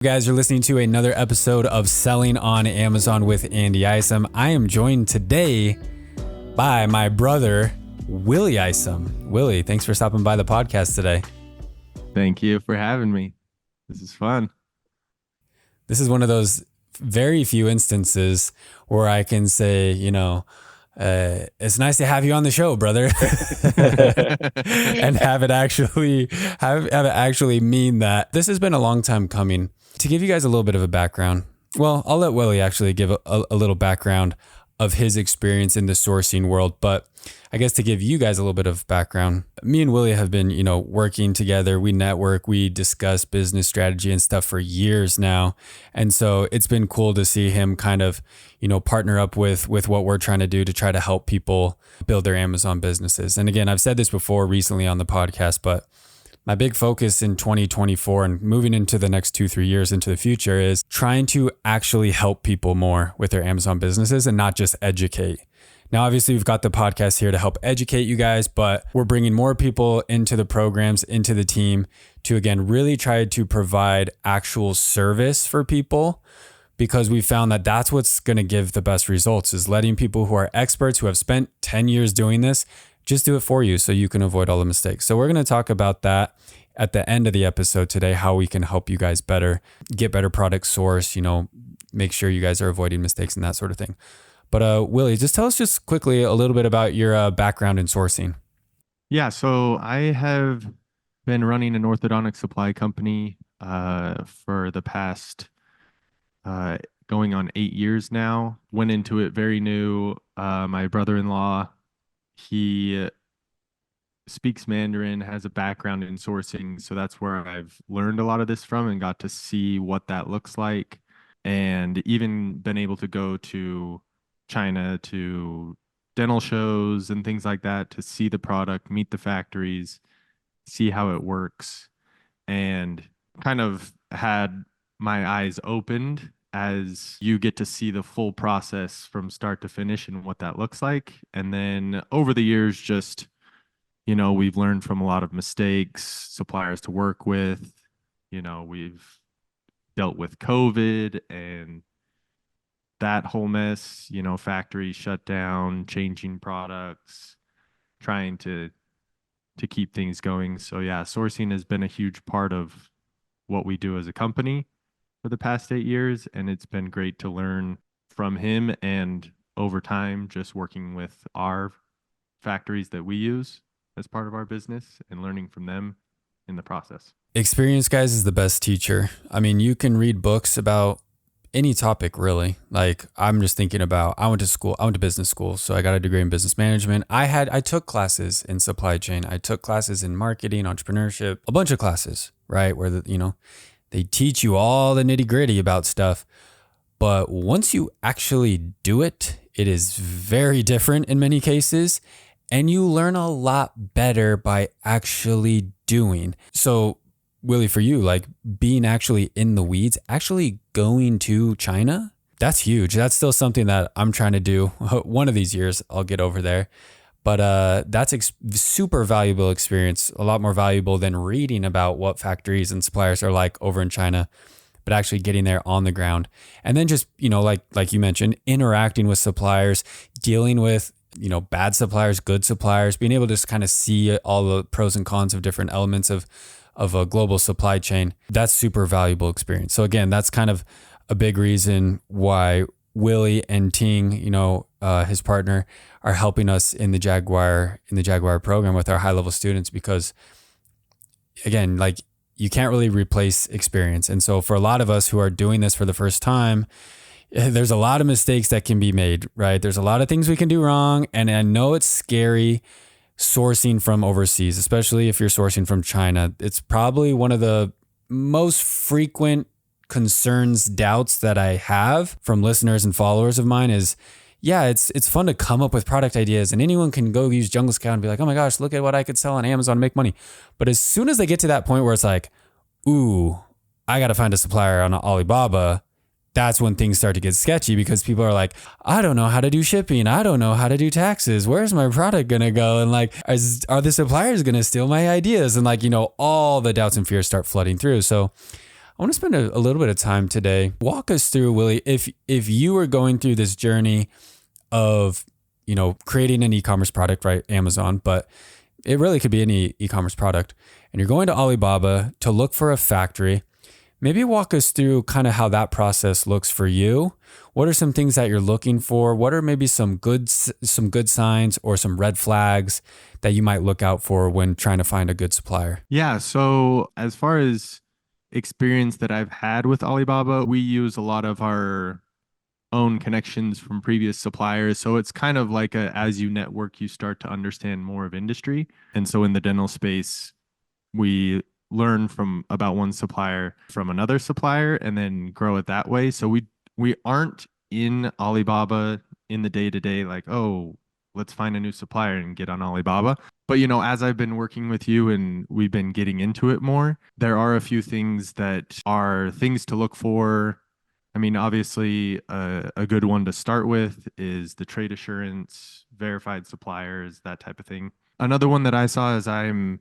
You guys are listening to another episode of Selling on Amazon with Andy Isom. I am joined today by my brother, Willie Isom. Willie, thanks for stopping by the podcast today. Thank you for having me. This is fun. This is one of those very few instances where I can say, it's nice to have you on the show, brother, and have it actually mean that. This has been a long time coming. To give you guys a little bit of a background, well, I'll let Willie actually give a little background of his experience in the sourcing world. But I guess to give you guys a little bit of background, me and Willie have been, working together. We network, we discuss business strategy and stuff for years now. And so it's been cool to see him kind of, partner up with what we're trying to do to try to help people build their Amazon businesses. And again, I've said this before recently on the podcast, but my big focus in 2024 and moving into the next 2-3 years into the future is trying to actually help people more with their Amazon businesses and not just educate. Now, obviously, we've got the podcast here to help educate you guys, but we're bringing more people into the programs, into the team to, again, really try to provide actual service for people, because we found that that's what's going to give the best results, is letting people who are experts, who have spent 10 years doing this, just do it for you so you can avoid all the mistakes. So we're going to talk about that at the end of the episode today, how we can help you guys better, get better product source, make sure you guys are avoiding mistakes and that sort of thing. But Willie, just tell us just quickly a little bit about your background in sourcing. Yeah, so I have been running an orthodontic supply company for the past going on 8 years now. Went into it very new. My brother-in-law, he speaks Mandarin, has a background in sourcing. So that's where I've learned a lot of this from and got to see what that looks like. And even been able to go to China to dental shows and things like that to see the product, meet the factories, see how it works, and kind of had my eyes opened as you get to see the full process from start to finish and what that looks like. And then over the years, just, we've learned from a lot of mistakes, suppliers to work with. We've dealt with COVID and that whole mess, factories shut down, changing products, trying to keep things going. So yeah, sourcing has been a huge part of what we do as a company for the past 8 years. And it's been great to learn from him, and over time, just working with our factories that we use as part of our business and learning from them in the process. Experience, guys, is the best teacher. I mean, you can read books about any topic, really. Like, I'm just thinking about, I went to business school, so I got a degree in business management. I took classes in supply chain. I took classes in marketing, entrepreneurship, a bunch of classes, right? Where they teach you all the nitty gritty about stuff. But once you actually do it, it is very different in many cases. And you learn a lot better by actually doing. So Willie, for you, like being actually in the weeds, actually going to China, that's huge. That's still something that I'm trying to do. One of these years, I'll get over there. But that's super valuable experience, a lot more valuable than reading about what factories and suppliers are like over in China, but actually getting there on the ground. And then just, like you mentioned, interacting with suppliers, dealing with, bad suppliers, good suppliers, being able to just kind of see all the pros and cons of different elements of a global supply chain. That's super valuable experience. So again, that's kind of a big reason why Willie and Ting, his partner, are helping us in the Jaguar program with our high level students, because again, like you can't really replace experience. And so for a lot of us who are doing this for the first time, there's a lot of mistakes that can be made, right? There's a lot of things we can do wrong. And I know it's scary sourcing from overseas, especially if you're sourcing from China. It's probably one of the most frequent concerns, doubts that I have from listeners and followers of mine is, yeah, it's fun to come up with product ideas, and anyone can go use Jungle Scout and be like, oh my gosh, look at what I could sell on Amazon and make money. But as soon as they get to that point where it's like, ooh, I got to find a supplier on Alibaba, that's when things start to get sketchy, because people are like, I don't know how to do shipping. I don't know how to do taxes. Where's my product going to go? And like, are the suppliers going to steal my ideas? And like, all the doubts and fears start flooding through. So I want to spend a little bit of time today. Walk us through, Willie, if you were going through this journey of, creating an e-commerce product, right? Amazon, but it really could be any e-commerce product. And you're going to Alibaba to look for a factory. Maybe walk us through kind of how that process looks for you. What are some things that you're looking for? What are maybe some good signs or some red flags that you might look out for when trying to find a good supplier? Yeah. So as far as experience that I've had with Alibaba, we use a lot of our own connections from previous suppliers. So it's kind of like as you network, you start to understand more of industry. And so in the dental space, we learn from about one supplier from another supplier and then grow it that way. So we aren't in Alibaba in the day to day, like, oh, let's find a new supplier and get on Alibaba. But as I've been working with you and we've been getting into it more, there are a few things that are things to look for. I mean, obviously, a good one to start with is the trade assurance, verified suppliers, that type of thing. Another one that I saw as I'm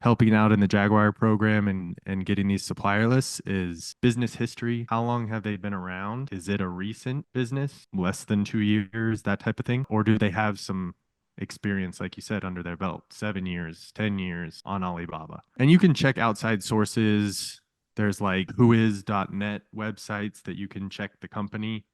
helping out in the Jaguar program and getting these supplier lists is business history. How long have they been around? Is it a recent business, less than 2 years, that type of thing? Or do they have some experience, like you said, under their belt, 7 years, 10 years on Alibaba? And you can check outside sources. There's like whois.net websites that you can check the company,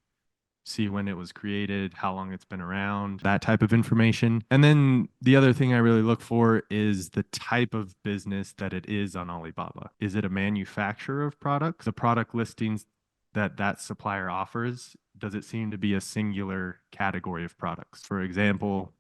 see when it was created, how long it's been around, that type of information. And then the other thing I really look for is the type of business that it is on Alibaba. Is it a manufacturer of products? The product listings that supplier offers, does it seem to be a singular category of products? For example,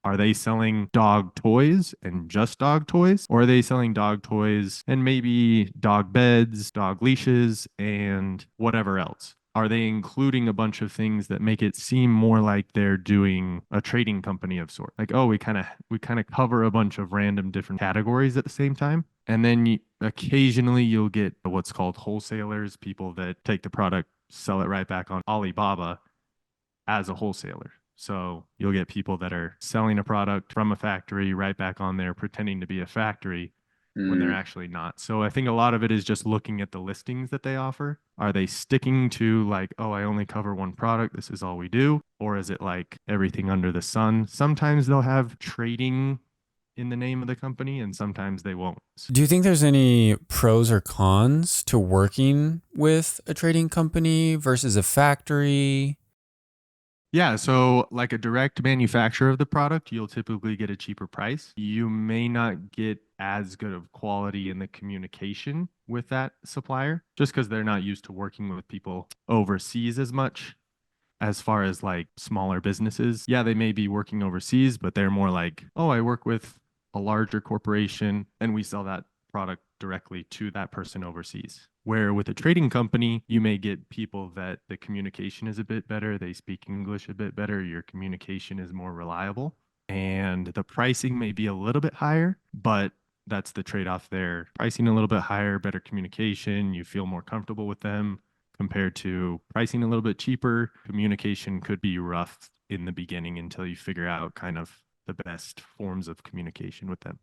are they selling dog toys and just dog toys? Or are they selling dog toys and maybe dog beds, dog leashes, and whatever else? Are they including a bunch of things that make it seem more like they're doing a trading company of sort? Like, oh, we kind of cover a bunch of random different categories at the same time. And then occasionally you'll get what's called wholesalers, people that take the product, sell it right back on Alibaba as a wholesaler. So you'll get people that are selling a product from a factory right back on there, pretending to be a factory when they're actually not. So I think a lot of it is just looking at the listings that they offer. Are they sticking to like, oh, I only cover one product, this is all we do? Or is it like everything under the sun? Sometimes they'll have trading in the name of the company and sometimes they won't. Do you think there's any pros or cons to working with a trading company versus a factory? Yeah, so like a direct manufacturer of the product, you'll typically get a cheaper price. You may not get as good of quality in the communication with that supplier just because they're not used to working with people overseas as much. As far as like smaller businesses, yeah, they may be working overseas, but they're more like, oh, I work with a larger corporation and we sell that product directly to that person overseas. Where with a trading company, you may get people that the communication is a bit better, they speak English a bit better, your communication is more reliable, and the pricing may be a little bit higher, but that's the trade-off there. Pricing a little bit higher, better communication, you feel more comfortable with them compared to pricing a little bit cheaper. Communication could be rough in the beginning until you figure out kind of the best forms of communication with them.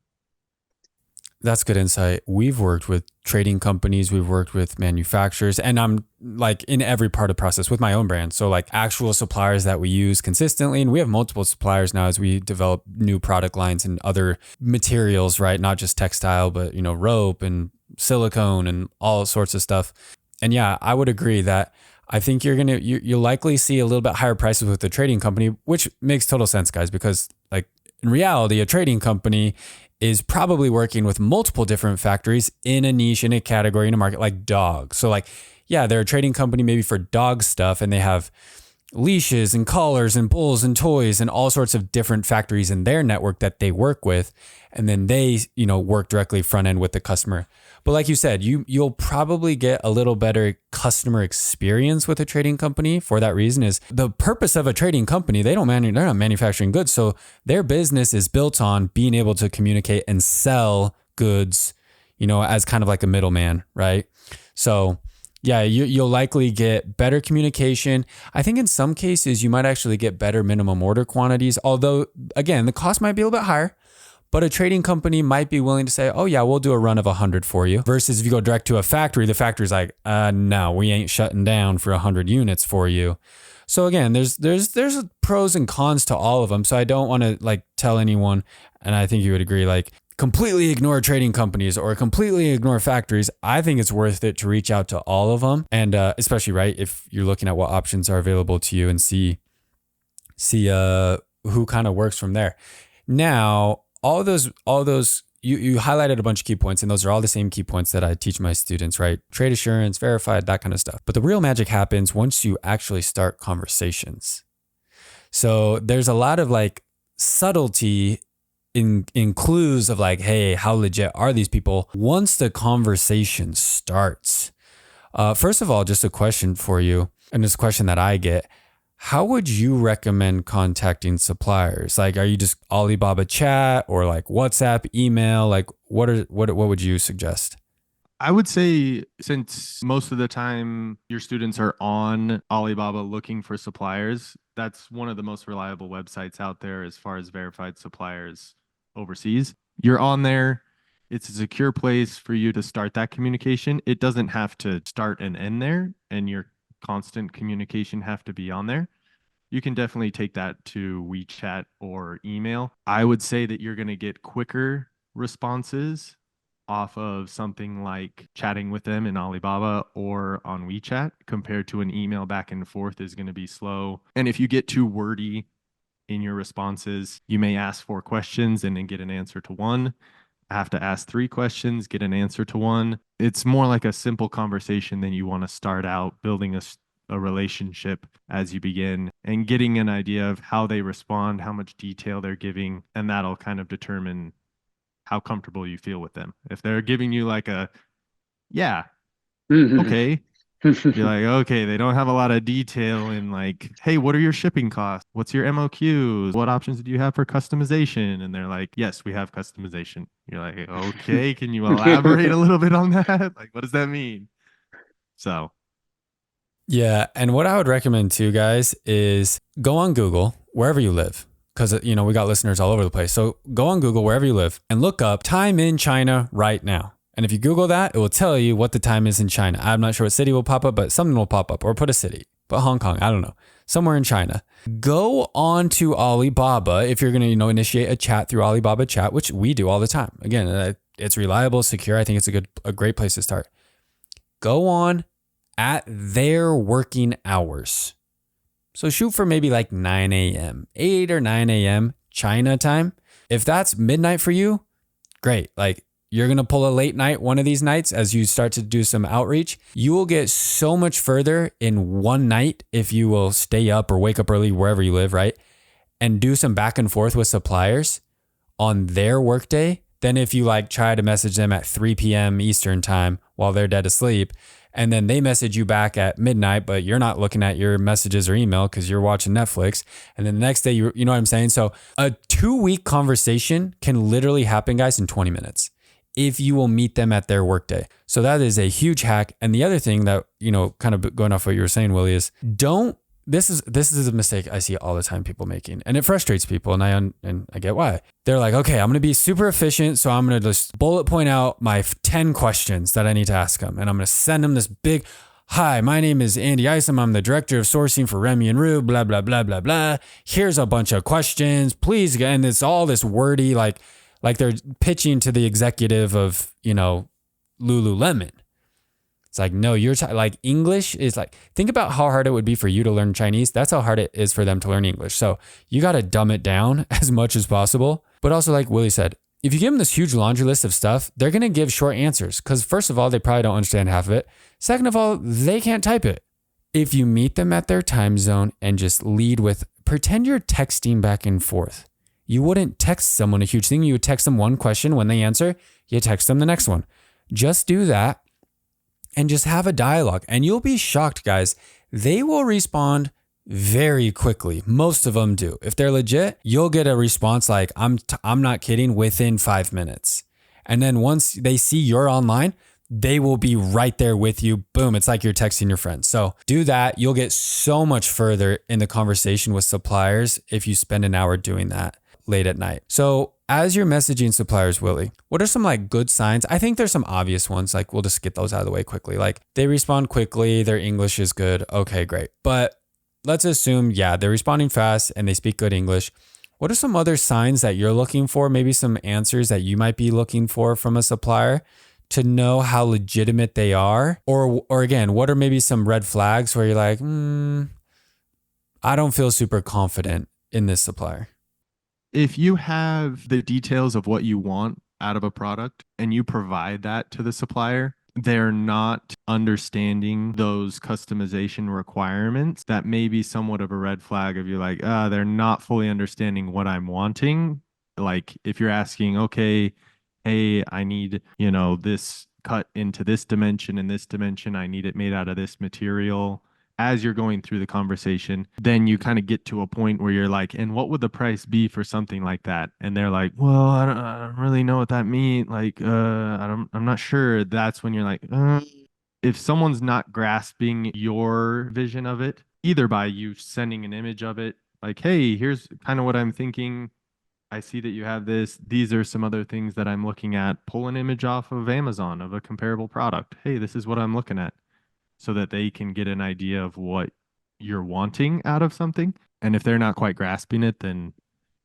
That's good insight. We've worked with trading companies, we've worked with manufacturers, and I'm like in every part of the process with my own brand. So like actual suppliers that we use consistently, and we have multiple suppliers now as we develop new product lines and other materials, right? Not just textile, but rope and silicone and all sorts of stuff. And yeah, I would agree that I think you'll likely see a little bit higher prices with the trading company, which makes total sense, guys, because like in reality, a trading company is probably working with multiple different factories in a niche, in a category, in a market like dogs. So like, yeah, they're a trading company maybe for dog stuff and they have leashes and collars and bowls and toys and all sorts of different factories in their network that they work with. And then they, work directly front end with the customer. But like you said, you'll probably get a little better customer experience with a trading company. For that reason is the purpose of a trading company. They're not manufacturing goods. So their business is built on being able to communicate and sell goods, as kind of like a middleman, right? So yeah, you'll likely get better communication. I think in some cases you might actually get better minimum order quantities. Although again, the cost might be a little bit higher, But a trading company might be willing to say, oh yeah, we'll do a run of 100 for you. Versus if you go direct to a factory, the factory's like, no, we ain't shutting down for 100 units for you. So again, there's pros and cons to all of them. So I don't want to like tell anyone, and I think you would agree, like completely ignore trading companies or completely ignore factories. I think it's worth it to reach out to all of them. And especially, right, if you're looking at what options are available to you and see who kind of works from there. Now, all those you highlighted a bunch of key points, and those are all the same key points that I teach my students, right? Trade assurance, verified, that kind of stuff. But the real magic happens once you actually start conversations. So there's a lot of like subtlety in clues of like, hey, how legit are these people once the conversation starts? First of all, just a question for you, and this question that I get: how would you recommend contacting suppliers? Like, are you just Alibaba chat or like WhatsApp, email? Like, what would you suggest? I would say, since most of the time your students are on Alibaba looking for suppliers, that's one of the most reliable websites out there as far as verified suppliers overseas. You're on there. It's a secure place for you to start that communication. It doesn't have to start and end there, and your constant communication have to be on there. You can definitely take that to WeChat or email. I would say that you're going to get quicker responses off of something like chatting with them in Alibaba or on WeChat compared to an email back and forth is going to be slow. And if you get too wordy in your responses, you may ask 4 questions and then get an answer to one. Have to ask 3 questions, get an answer to one. It's more like a simple conversation than you want to start out building a relationship as you begin and getting an idea of how they respond, how much detail they're giving, and that'll kind of determine how comfortable you feel with them. If they're giving you like a, yeah, okay, you're like, okay, they don't have a lot of detail in like, hey, what are your shipping costs? What's your MOQs? What options do you have for customization? And they're like, yes, we have customization. You're like, okay, can you elaborate a little bit on that? Like, what does that mean? So. Yeah. And what I would recommend too, guys, is go on Google wherever you live. Because, you know, we got listeners all over the place. So go on Google wherever you live and look up time in China right now. And if you Google that, it will tell you what the time is in China. I'm not sure what city will pop up, but something will pop up, or put a city, but Hong Kong, I don't know, somewhere in China. Go on to Alibaba if you're going to, you know, initiate a chat through Alibaba chat, which we do all the time. Again, it's reliable, secure. I think it's a great place to start. Go on at their working hours. So shoot for maybe like 9 a.m., 8 or 9 a.m. China time. If that's midnight for you, great. Like, you're going to pull a late night one of these nights as you start to do some outreach. You will get so much further in one night if you will stay up or wake up early wherever you live, right? And do some back and forth with suppliers on their workday than if you like try to message them at 3 p.m. Eastern time while they're dead asleep. And then they message you back at midnight, but you're not looking at your messages or email because you're watching Netflix. And then the next day, you know what I'm saying? So a 2-week conversation can literally happen, guys, in 20 minutes if you will meet them at their workday. So that is a huge hack. And the other thing that, you know, kind of going off what you were saying, Willie, is this is a mistake I see all the time people making, and it frustrates people. And I get why. They're like, okay, I'm going to be super efficient. So I'm going to just bullet point out my 10 questions that I need to ask them. And I'm going to send them this big, hi, my name is Andy Isom. I'm the director of sourcing for Remy and Rue, blah, blah, blah, blah, blah. Here's a bunch of questions, please. And it's all this wordy, like they're pitching to the executive of, you know, Lululemon. It's like, no, like English is like, think about how hard it would be for you to learn Chinese. That's how hard it is for them to learn English. So you got to dumb it down as much as possible. But also, like Willie said, if you give them this huge laundry list of stuff, they're going to give short answers because first of all, they probably don't understand half of it. Second of all, they can't type it. If you meet them at their time zone and just lead with, pretend you're texting back and forth. You wouldn't text someone a huge thing. You would text them one question. When they answer, you text them the next one. Just do that and just have a dialogue. And you'll be shocked, guys. They will respond very quickly. Most of them do. If they're legit, you'll get a response like, I'm not kidding, within 5 minutes. And then once they see you're online, they will be right there with you. Boom. It's like you're texting your friends. So do that. You'll get so much further in the conversation with suppliers if you spend an hour doing that late at night. So As you're messaging suppliers, Willie, what are some like good signs? I think there's some obvious ones. Like we'll just get those out of the way quickly. Like they respond quickly, their English is good. Okay, great. But let's assume, yeah, they're responding fast and they speak good English. What are some other signs that you're looking for? Maybe some answers that you might be looking for from a supplier to know how legitimate they are? Or again, what are maybe some red flags where you're like, I don't feel super confident in this supplier? If you have the details of what you want out of a product and you provide that to the supplier, they're not understanding those customization requirements. That may be somewhat of a red flag of you like, they're not fully understanding what I'm wanting. Like if you're asking, okay, hey, I need, this cut into this dimension and this dimension, I need it made out of this material. As you're going through the conversation, then you kind of get to a point where you're like, and what would the price be for something like that? And they're like, well, I don't really know what that means. Like, I'm not sure. That's when you're like, if someone's not grasping your vision of it, either by you sending an image of it, like, hey, here's kind of what I'm thinking. I see that you have this. These are some other things that I'm looking at. Pull an image off of Amazon of a comparable product. Hey, this is what I'm looking at, so that they can get an idea of what you're wanting out of something. And if they're not quite grasping it, then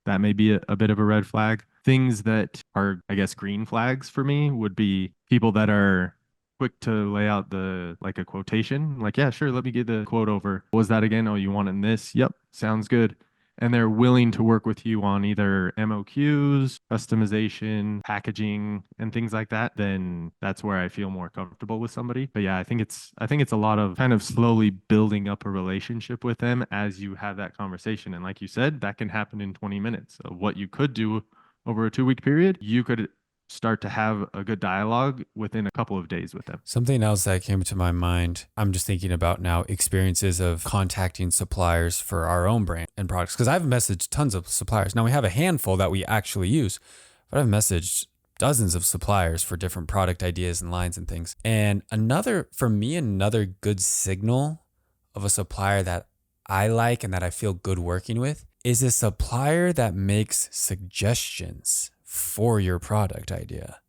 that may be a bit of a red flag. Things that are, I guess, green flags for me would be people that are quick to lay out like a quotation. Like, yeah, sure, let me get the quote over. What was that again? Oh, you wanted this? Yep, sounds good. And they're willing to work with you on either MOQs, customization, packaging, and things like that, then that's where I feel more comfortable with somebody. But yeah, I think it's a lot of kind of slowly building up a relationship with them as you have that conversation. And like you said, that can happen in 20 minutes. So what you could do over a 2-week period, you could start to have a good dialogue within a couple of days with them. Something else that came to my mind, I'm just thinking about now, experiences of contacting suppliers for our own brand and products. Because I've messaged tons of suppliers. Now we have a handful that we actually use, but I've messaged dozens of suppliers for different product ideas and lines and things. And another good signal of a supplier that I like and that I feel good working with is a supplier that makes suggestions for your product idea.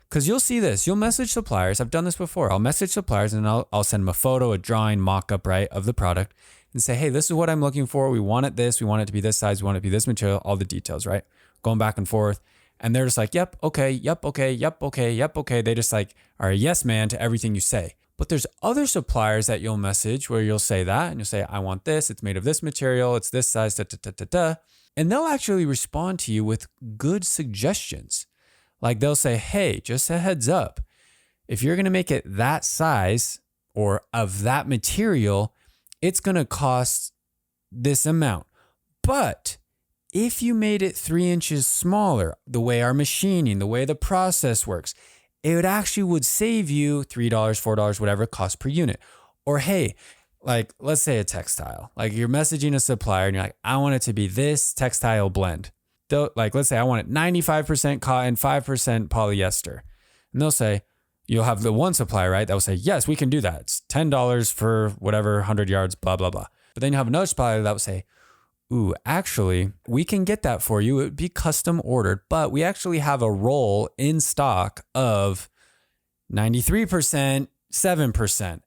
Because you'll see this, you'll message suppliers. I've done this before. I'll message suppliers and I'll send them a photo, a drawing, mock-up, right, of the product and say, hey, this is what I'm looking for. We want it this. We want it to be this size. We want it to be this material, all the details, right? Going back and forth. And they're just like, yep, okay, yep, okay, yep, okay, yep, okay. They just like are a yes man to everything you say. But there's other suppliers that you'll message where you'll say that and you'll say, I want this. It's made of this material. It's this size, da, da, da, da, da. And they'll actually respond to you with good suggestions. Like they'll say, hey, just a heads up, if you're going to make it that size or of that material, it's going to cost this amount. But if you made it 3 inches smaller, the way our machining, the way the process works, it would save you $3, $4, whatever cost per unit. Or hey, like let's say a textile, like you're messaging a supplier and you're like, I want it to be this textile blend. Like let's say I want it 95% cotton, 5% polyester. And they'll say, you'll have the one supplier, right? That will say, yes, we can do that. It's $10 for whatever 100 yards, blah, blah, blah. But then you have another supplier that will say, ooh, actually, we can get that for you. It would be custom ordered, but we actually have a roll in stock of 93%, 7%.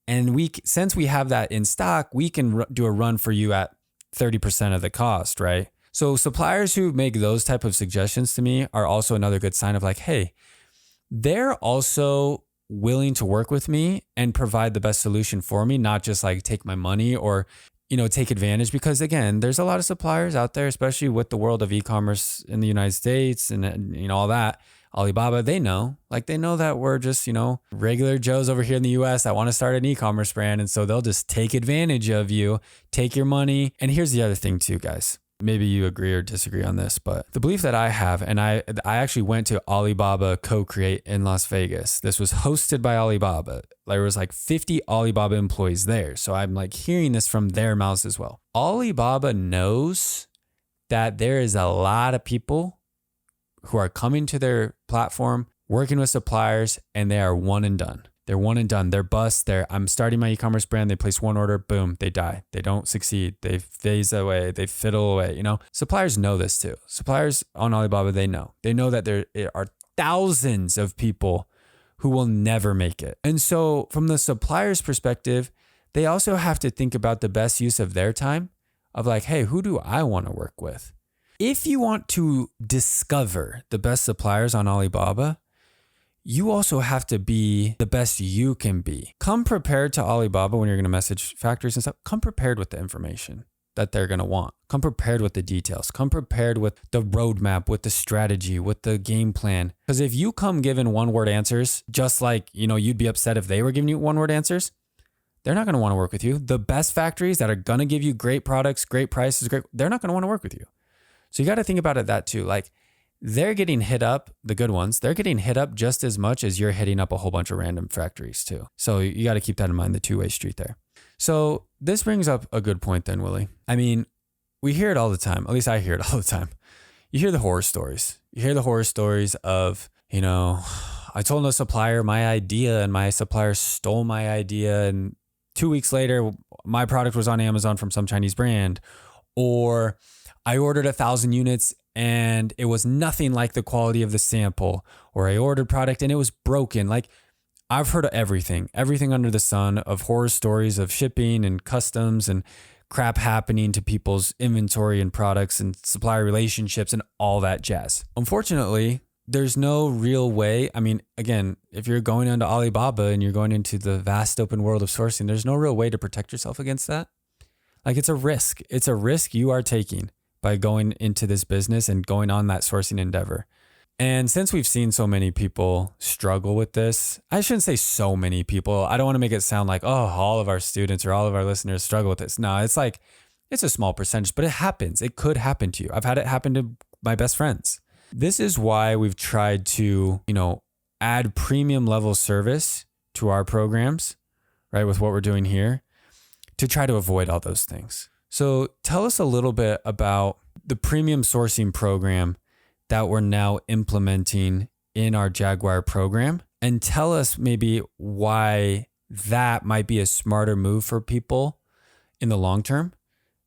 And since we have that in stock, we can do a run for you at 30% of the cost, right? So suppliers who make those type of suggestions to me are also another good sign of like, hey, they're also willing to work with me and provide the best solution for me, not just like take my money or, take advantage. Because again, there's a lot of suppliers out there, especially with the world of e-commerce in the United States and, all that. Alibaba, they know that we're just, regular Joes over here in the US that want to start an e-commerce brand. And so they'll just take advantage of you, take your money. And here's the other thing too, guys. Maybe you agree or disagree on this, but the belief that I have, and I actually went to Alibaba Co-Create in Las Vegas. This was hosted by Alibaba. There was like 50 Alibaba employees there. So I'm like hearing this from their mouths as well. Alibaba knows that there is a lot of people who are coming to their platform, working with suppliers, and they are one and done. They're one and done. They're bust. I'm starting my e-commerce brand. They place one order, boom, they die. They don't succeed. They phase away. They fiddle away. Suppliers know this too. Suppliers on Alibaba, they know. They know that there are thousands of people who will never make it. And so from the supplier's perspective, they also have to think about the best use of their time of like, hey, who do I want to work with? If you want to discover the best suppliers on Alibaba, you also have to be the best you can be. Come prepared to Alibaba when you're going to message factories and stuff. Come prepared with the information that they're going to want. Come prepared with the details. Come prepared with the roadmap, with the strategy, with the game plan. Because if you come giving one-word answers, just like, you'd be upset if they were giving you one-word answers, they're not going to want to work with you. The best factories that are going to give you great products, great prices, they're not going to want to work with you. So you got to think about it that too. Like, they're getting hit up, the good ones, they're getting hit up just as much as you're hitting up a whole bunch of random factories too. So you got to keep that in mind, the two-way street there. So this brings up a good point then, Willie. I mean, we hear it all the time. At least I hear it all the time. You hear the horror stories. You hear the horror stories of, I told a supplier my idea and my supplier stole my idea. And 2 weeks later, my product was on Amazon from some Chinese brand. Or I ordered 1,000 units and it was nothing like the quality of the sample. Or I ordered product and it was broken. Like, I've heard of everything under the sun of horror stories of shipping and customs and crap happening to people's inventory and products and supplier relationships and all that jazz. Unfortunately, there's no real way. I mean, again, if you're going into Alibaba and you're going into the vast open world of sourcing, there's no real way to protect yourself against that. Like, it's a risk. It's a risk you are taking by going into this business and going on that sourcing endeavor. And since we've seen so many people struggle with this, I shouldn't say so many people. I don't want to make it sound like, oh, all of our students or all of our listeners struggle with this. No, it's like, it's a small percentage, but it happens. It could happen to you. I've had it happen to my best friends. This is why we've tried to, add premium level service to our programs, right? With what we're doing here to try to avoid all those things. So tell us a little bit about the premium sourcing program that we're now implementing in our Jaguar program, and tell us maybe why that might be a smarter move for people in the long term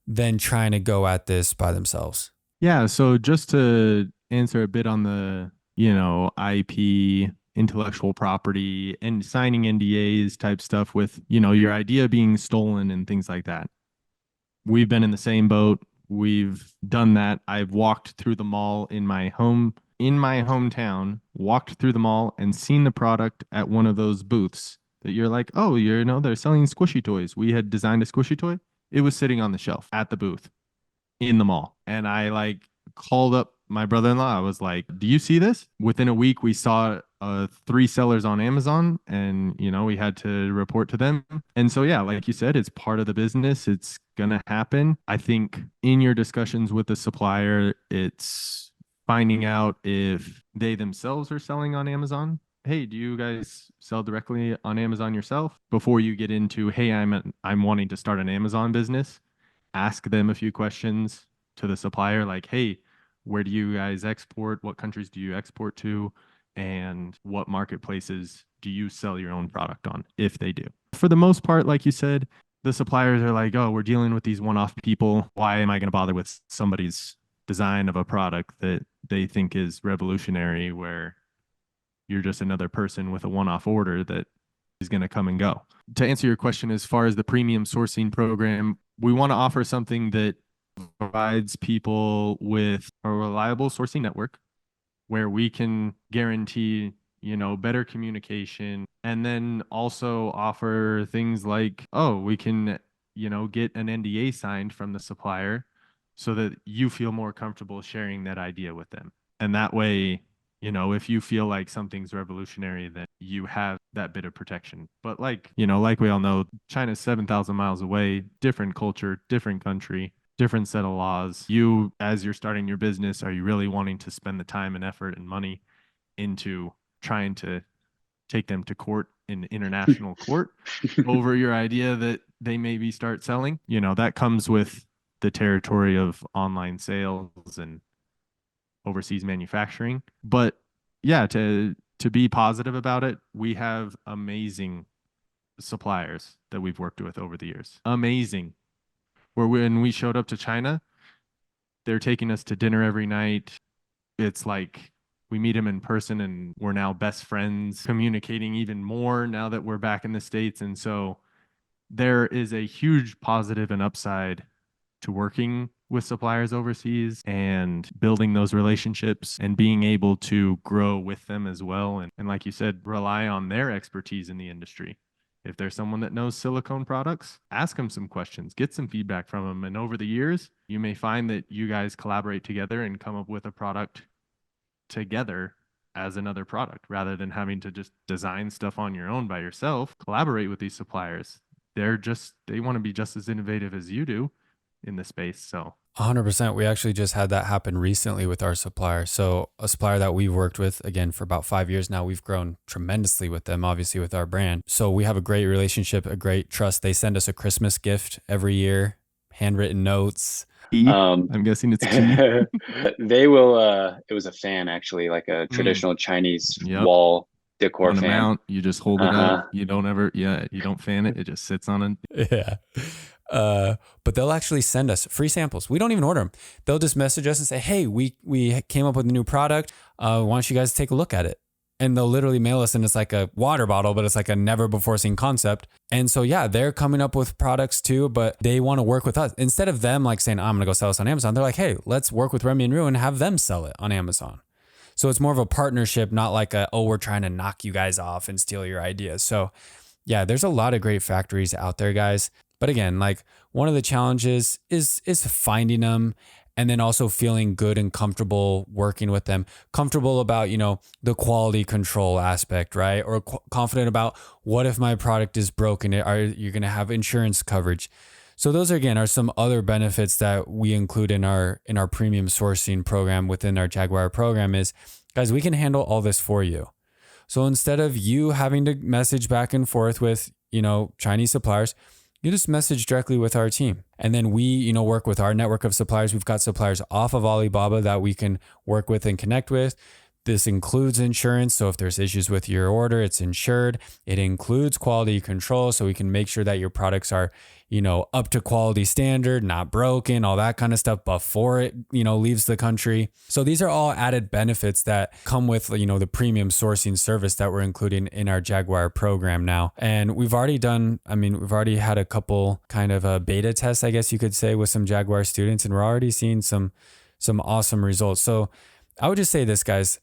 than trying to go at this by themselves. Yeah. So just to answer a bit on the, IP, intellectual property, and signing NDAs type stuff with, your idea being stolen and things like that. We've been in the same boat. We've done that. I've walked through the mall in my hometown, walked through the mall and seen the product at one of those booths that you're like, oh, they're selling squishy toys. We had designed a squishy toy. It was sitting on the shelf at the booth in the mall. And I called up my brother-in-law. I was like, do you see this? Within a week, we saw 3 sellers on Amazon, and we had to report to them. And so, yeah, like you said, it's part of the business. It's gonna happen. I think in your discussions with the supplier, it's finding out if they themselves are selling on Amazon. Hey, do you guys sell directly on Amazon yourself? Before you get into, hey, I'm wanting to start an Amazon business, ask them a few questions to the supplier, like, hey, where do you guys export? What countries do you export to? And what marketplaces do you sell your own product on, if they do? For the most part, like you said, the suppliers are like, oh, we're dealing with these one-off people. Why am I going to bother with somebody's design of a product that they think is revolutionary, where you're just another person with a one-off order that is going to come and go? To answer your question, as far as the premium sourcing program, we want to offer something that provides people with a reliable sourcing network where we can guarantee, better communication, and then also offer things like, oh, we can, get an NDA signed from the supplier so that you feel more comfortable sharing that idea with them. And that way, if you feel like something's revolutionary, then you have that bit of protection. But like we all know, China's 7,000 miles away, different culture, different country, different set of laws. You, as you're starting your business, are you really wanting to spend the time and effort and money into trying to take them to court in international court over your idea that they maybe start selling? That comes with the territory of online sales and overseas manufacturing. But yeah, to to be positive about it, we have amazing suppliers that we've worked with over the years. Amazing. Where when we showed up to China, they're taking us to dinner every night. It's like we meet them in person and we're now best friends, communicating even more now that we're back in the States. And so there is a huge positive and upside to working with suppliers overseas and building those relationships and being able to grow with them as well. And like you said, rely on their expertise in the industry. If there's someone that knows silicone products, ask them some questions, get some feedback from them. And over the years, you may find that you guys collaborate together and come up with a product together as another product rather than having to just design stuff on your own by yourself. Collaborate with these suppliers. They want to be just as innovative as you do in the space. So 100%. We actually just had that happen recently with our supplier. So a supplier that we've worked with, again, for about 5 years now, we've grown tremendously with them, obviously with our brand. So we have a great relationship, a great trust. They send us a Christmas gift every year, handwritten notes. I'm guessing it's key. They will, it was a fan actually, like a traditional Chinese Yep. wall decor On a fan. mount, you just hold it up. You don't ever, you don't fan it. It just sits on it. Yeah. But they'll actually send us free samples. We don't even order them. They'll just message us and say, hey, we came up with a new product. Why don't you guys take a look at it? And they'll literally mail us, and it's like a water bottle, but it's like a never before seen concept. And so, yeah, they're coming up with products too, but they want to work with us. Instead of them like saying, I'm going to go sell this on Amazon, they're like, hey, let's work with Remy and Rue and have them sell it on Amazon. So it's more of a partnership, not like we're trying to knock you guys off and steal your ideas. So yeah, there's a lot of great factories out there, guys. But again, like one of the challenges is finding them, and then also feeling good and comfortable working with them, comfortable about, the quality control aspect, right? Or confident about what if my product is broken? Are you going to have insurance coverage? So those are some other benefits that we include in our premium sourcing program within our Jaguar program is, guys, we can handle all this for you. So instead of you having to message back and forth with, Chinese suppliers, you just message directly with our team. And then we, work with our network of suppliers. We've got suppliers off of Alibaba that we can work with and connect with. This includes insurance. So if there's issues with your order, it's insured. It includes quality control. So we can make sure that your products are, up to quality standard, not broken, all that kind of stuff before it, leaves the country. So these are all added benefits that come with, the premium sourcing service that we're including in our Jaguar program now. And we've already had a couple kind of beta tests, I guess you could say, with some Jaguar students, and we're already seeing some awesome results. So I would just say this, guys.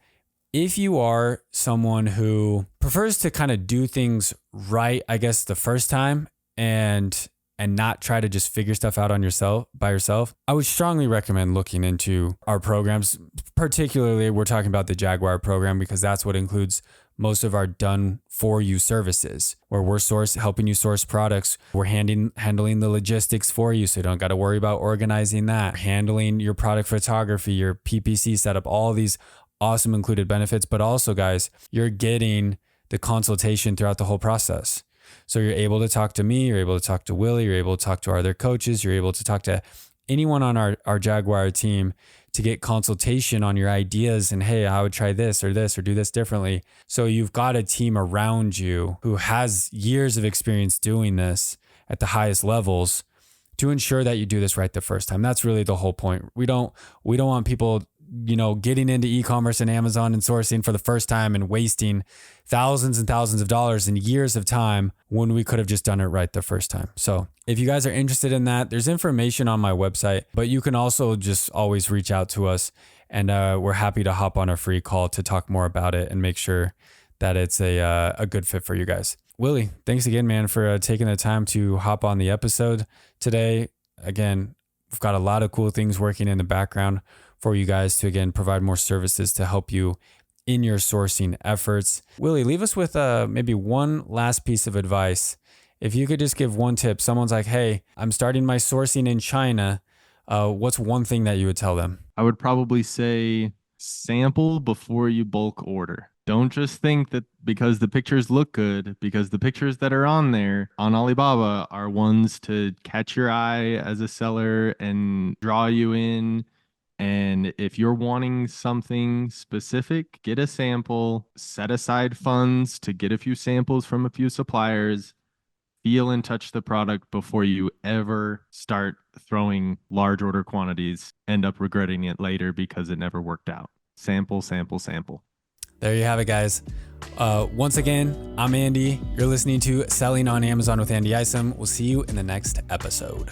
If you are someone who prefers to kind of do things right, I guess, the first time and not try to just figure stuff out by yourself, I would strongly recommend looking into our programs. Particularly, we're talking about the Jaguar program because that's what includes most of our done for you services, where we're helping you source products. We're handling the logistics for you, so you don't got to worry about organizing that. Handling your product photography, your PPC setup, all these awesome included benefits. But also, guys, you're getting the consultation throughout the whole process. So you're able to talk to me, you're able to talk to Willie, you're able to talk to our other coaches, you're able to talk to anyone on our Jaguar team to get consultation on your ideas and, hey, I would try this or do this differently. So you've got a team around you who has years of experience doing this at the highest levels to ensure that you do this right the first time. That's really the whole point. We don't want people getting into e-commerce and Amazon and sourcing for the first time and wasting thousands and thousands of dollars and years of time when we could have just done it right the first time. So if you guys are interested in that, there's information on my website, but you can also just always reach out to us, and we're happy to hop on a free call to talk more about it and make sure that it's a good fit for you guys. Willie, thanks again, man, for taking the time to hop on the episode today. Again, we've got a lot of cool things working in the background for you guys to, again, provide more services to help you in your sourcing efforts. Willie, leave us with maybe one last piece of advice. If you could just give one tip, someone's like, hey, I'm starting my sourcing in China. What's one thing that you would tell them? I would probably say sample before you bulk order. Don't just think that because the pictures look good, because the pictures that are on there on Alibaba are ones to catch your eye as a seller and draw you in And if you're wanting something specific, get a sample, set aside funds to get a few samples from a few suppliers, feel and touch the product before you ever start throwing large order quantities, end up regretting it later because it never worked out. Sample, sample, sample. There you have it, guys. Once again, I'm Andy. You're listening to Selling on Amazon with Andy Isom. We'll see you in the next episode.